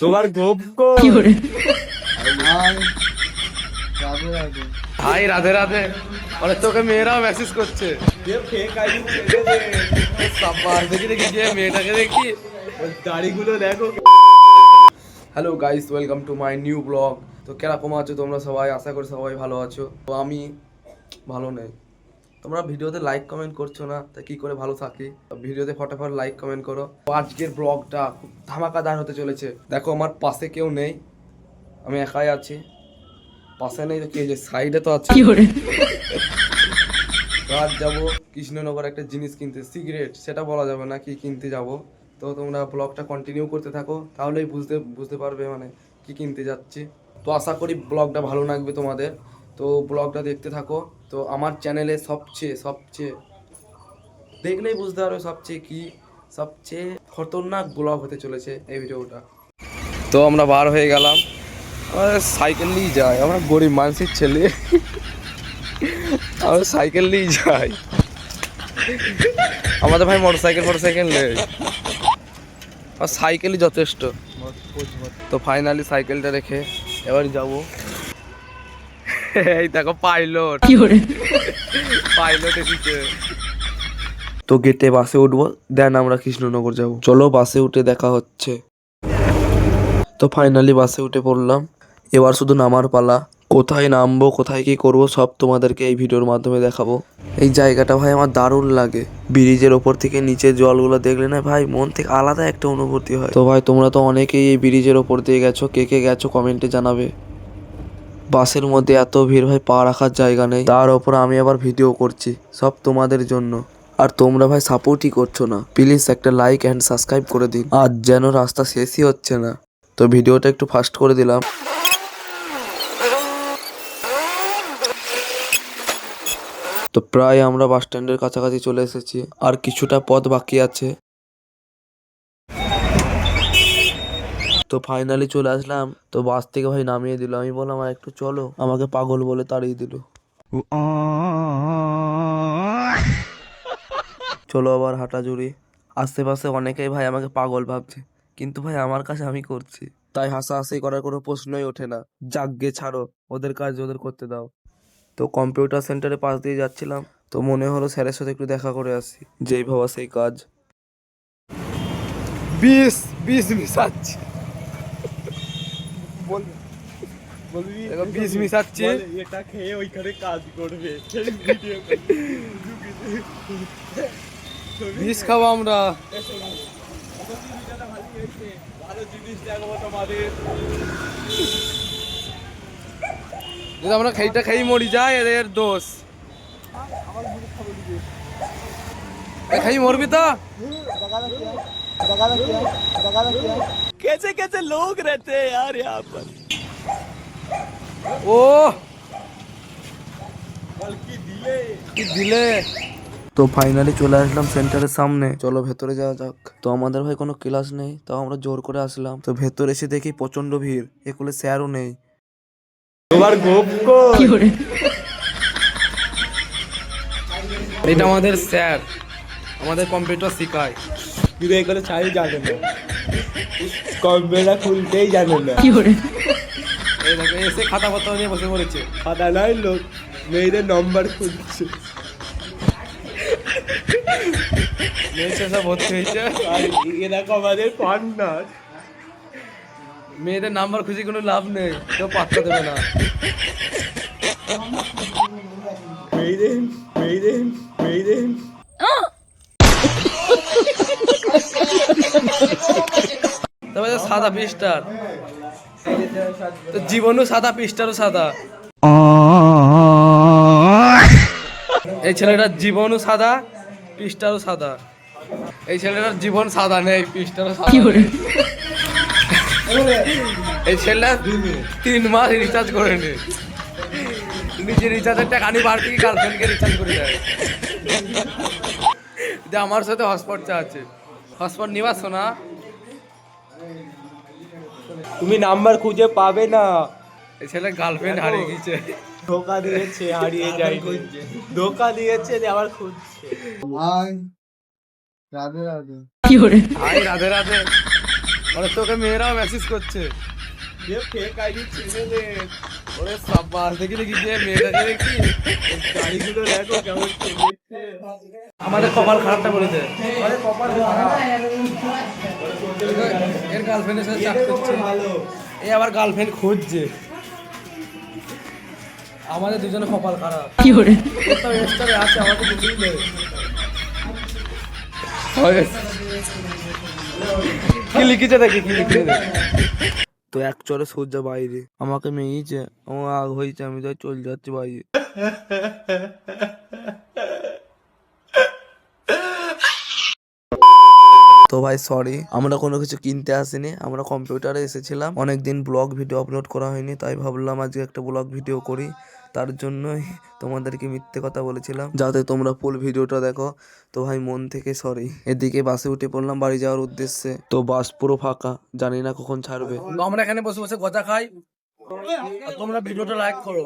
তোমার গোপ হাই রাধে রাধে। মানে তোকে মেয়েরাও মেসেজ করছে। সাব্বাস, দেখি দেখি যে মেয়েটাকে দেখি। দাড়িগুলো দেখো। Hello guys, welcome to my new blog. তো কিরকম আছো তোমরা সবাই? আশা করি সবাই ভালো আছো। তো আমি ভালো নেই। তোমরা ভিডিওতে লাইক কমেন্ট করছো না, তা কি করে ভালো থাকি? ভিডিওতে ফটাফট লাইক কমেন্ট করো। তো আজকের ব্লগটা খুব ধামাকাদার হতে চলেছে। দেখো আমার পাশে কেউ নেই, আমি একাই আছি। পাশে নেই তো কি, যে সাইডে তো আছে। আজ যাবো কৃষ্ণনগর একটা জিনিস কিনতে, সিগারেট, সেটা বলা যাবে না কি কিনতে যাব। তো তোমরা ব্লগটা কন্টিনিউ করতে থাকো, তাহলেই বুঝতে পারবে মানে কি কিনতে যাচ্ছি। তো আশা করি ব্লগটা ভালো লাগবে তোমাদের। তো ব্লগটা দেখতে থাকো। তো আমার চ্যানেলে সবচেয়ে দেখলেই বুঝতে পারবে সবচেয়ে খতরনাক ব্লগ হতে চলেছে এই ভিডিওটা। তো আমরা বার হয়ে গেলাম, সাইকেল নিয়ে যাই, আমরা গরিব মানুষের ছেলে, আমরা সাইকেল নিয়ে যাই। আমাদের ভাই মোটরসাইকেল নেই, আর সাইকেলই যথেষ্ট। তো ফাইনালি সাইকেলটা রেখে এবার যাব। এই দেখো পাইলট এসেছে। তো গেটে বাসে উঠবো, দেন আমরা কৃষ্ণনগর যাব। চলো বাসে উঠে দেখা হচ্ছে। তো ফাইনালি বাসে উঠে পড়লাম, এবার শুধু নামার পালা। কোথায় নামবো, কোথায় কি করব, সব তোমাদেরকে এই ভিডিওর মাধ্যমে দেখাবো। এই জায়গাটা ভাই আমার দারুণ লাগে। ব্রিজের ওপর থেকে নিচে জলগুলো দেখলে না ভাই, মন থেকে আলাদা একটা অনুভূতি হয়। তো ভাই তোমরা তো অনেকেই এই ব্রিজের ওপর দিয়ে গেছো, কে কে গেছো কমেন্টে জানাবে। বাসের মধ্যে এত ভিড় ভাই, পা রাখার জায়গা নেই। তার ওপর আমি আবার ভিডিও করছি, সব তোমাদের জন্য। আর তোমরা ভাই সাপোর্টই করছো না। প্লিজ একটা লাইক অ্যান্ড সাবস্ক্রাইব করে দিন। আজ যেন রাস্তা শেষই হচ্ছে না, তো ভিডিওটা একটু ফাস্ট করে দিলাম। তো প্রায় আমরা বাস স্ট্যান্ডের কাছাকাছি চলে এসেছি, আর কিছুটা পথ বাকি আছে। তো ফাইনালি চলে আসলাম। তো বাস থেকে ভাই নামিয়ে দিল, আমি বললাম আর একটু চলো, আমাকে পাগল বলে তাড়িয়ে দিল। চলো আবার হাঁটাজুড়ি। আশেপাশে অনেকেই ভাই আমাকে পাগল ভাবছে, কিন্তু ভাই আমার কাছে আমি করছি, তাই হাসাহাসি করার কোনো প্রশ্নই ওঠে না। যাকগে ছাড়ো, ওদের কাজ ওদের করতে দাও। তো কম্পিউটার সেন্টারে পাশ দিয়ে যাচ্ছিলাম, তো মনে হলো স্যারের সাথে একটু দেখা করে আসি। যেই ভাবা সেই কাজ। বিষ মিশাচ্ছি, দেখো বিষ মিশাচ্ছি। এটা খেয়ে ওইখানে কাজ করবে। বিষ খাবো আমরা। ভালো জিনিস দেখবো তোমাদের। যদি আমরা খাইটা খাই মরি যায়, এদের দোষ। খাই মরবি তো। कैसे कैसे लोग रहते हैं यार यहाँ पर। ও बल्कि दिले কি দিলে। তো ফাইনালি চলে আসলাম সেন্টারের সামনে, চলো ভেতরে যাওয়া যাক। তো আমাদের ভাই কোনো ক্লাস নেই, তাও আমরা জোর করে আসলাম। তো ভেতরে এসে দেখি প্রচন্ড ভিড়, এগুলো স্যারও নেই। তোমার গোপ এটা আমাদের স্যার, আমাদের কম্পিউটার শেখায়। কিন্তু এগুলো চাই জানে না, কম্পিউটার খুলতেই জানে না। এই দেখো এসে খাতা পত্র নিয়ে বসে পড়েছে। খাতা নয়, লোক মেয়েদের নম্বর খুঁজছে। মেয়েছে সব ভর্তি হয়েছে। আর এরকম আমাদের পার্টনার। মেয়েদের নাম্বার খুঁজে কোনো লাভ নেই, কেউ পাত্তা দেবে না। মেয়েদের মেয়েদের মেয়েদের তবে সাদা পৃষ্ঠার, তো জীবনও সাদা, পৃষ্ঠারও সাদা। এই ছেলেটার জীবনও সাদা, পৃষ্ঠারও সাদা। এই ছেলেটার জীবন সাদা নেই, পৃষ্ঠারও সাদা নেই। এই ছেলেটা 3 মাস রিচার্জ করে নি, নিজে রিচার্জের টাকা আনি বার থেকে গার্লফ্রেন্ডকে রিচার্জ করে দেয়। যে আমার সাথে হটস্পট আছে, হটস্পট নিবা শোনা। তুমি নাম্বার খুঁজে পাবে না। এই ছেলে গার্লফ্রেন্ড হারিয়ে গেছে। ধোকা দিয়েছে, হারিয়ে যায়, ধোকা দিয়েছে, আবার খুঁজছে। হাই রাধে রাধে। হাই রাধে রাধে। আরে তোকে মেয়েরাও মেসেজ করছে। ফেক আইডি ছেড়ে দে। ওরে সাব্বাস, দেখি দেখি যে মেয়েটাকে দেখি। গাড়িগুলো দেখো কেমন চেপেছে। আমাদের কপাল খারাপটা বলে দে। আরে কপাল খারাপ। এর গার্লফ্রেন্ডের সাথে চাট করছে, ভালো। এই আবার গার্লফ্রেন্ড খুঁজছে। আমাদের দুজনে কপাল খারাপ। কি করে কোথাও এক্সট্রা আছে, আমাদের কিছুই নেই। কি লিখেছে দেখি, কি লিখেছে দেখি। তো এক চরে সূর্যা বাইরে আমাকে মেয়েছে, আমার আগ হয়েছে, আমি তাই চলে যাচ্ছি বাইরে। তো ভাই সরি, আমরা কোনো কিছু কিনতে আসিনি, আমরা কম্পিউটারে এসেছিলাম। অনেকদিন ব্লগ ভিডিও আপলোড করা হয়নি, তাই ভাবলাম আজকে একটা ব্লগ ভিডিও করি। তার জন্যই তোমাদেরকে মিথ্যে কথা বলেছিলাম, যাতে তোমরা ফুল ভিডিওটা দেখো। তো ভাই মন থেকে সরি। এদিকে বাসে উঠে পড়লাম বাড়ি যাওয়ার উদ্দেশ্যে। তো বাস পুরো ফাঁকা, জানি না কখন ছাড়বে। আমরা এখানে বসে বসে গজা খাই, আর তোমরা ভিডিওটা লাইক করো।